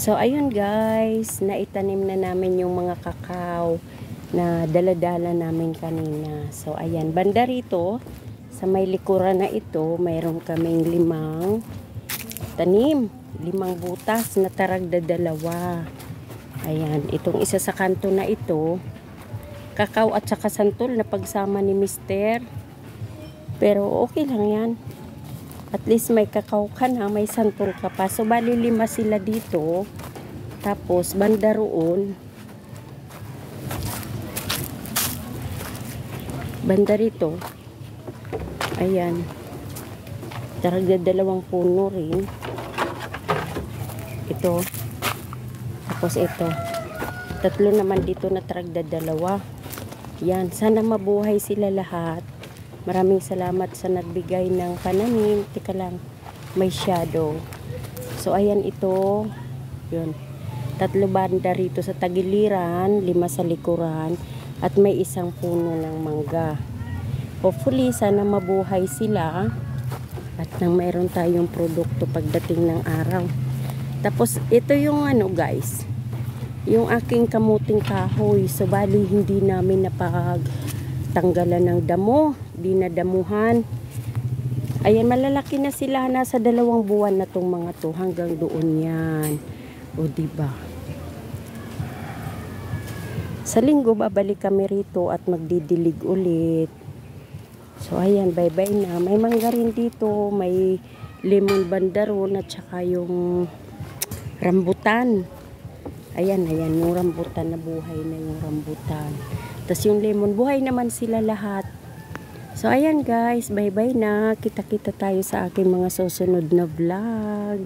So ayun guys, naitanim na namin yung mga kakao na daladala namin kanina. So ayan, banda rito sa may likuran na ito, mayroon kaming 5 tanim, 5 butas na taragda 2. Ayan, itong isa sa kanto na ito, kakao at saka santol na pagsama ni Mister. Pero okay lang yan. At least may kakao ka na, may santol ka pa. So, bali 5 sila dito. Tapos, banda roon. Banda rito. Ayan. Taragda 2 puno rin. Ito. Tapos ito. 3 naman dito na taragda 2. Yan. Sana mabuhay sila lahat. Maraming salamat sa nagbigay ng pananim. Tika lang, may shadow. So, ayan ito. Yun. 3 banda rito sa tagiliran, 5 sa likuran, at may 1 puno ng mangga. Hopefully, sana mabuhay sila at nang mayroon tayong produkto pagdating ng araw. Tapos, ito yung ano guys, yung aking kamuting kahoy. So, bali hindi namin napagtanggalan ng damo. Di na damuhan. Ayan, malalaki na sila. Nasa 2 buwan na tong mga to. Hanggang doon yan. O, diba? Sa linggo, babalik kami rito at magdidilig ulit. So, ayan, bye-bye na. May mangga rin dito. May lemon bandaron at saka yung rambutan. Ayan, ayan. Yung rambutan na buhay na yung rambutan. Tapos yung lemon, buhay naman sila lahat. So, ayan guys, bye-bye na. Kita-kita tayo sa aking mga susunod na vlog.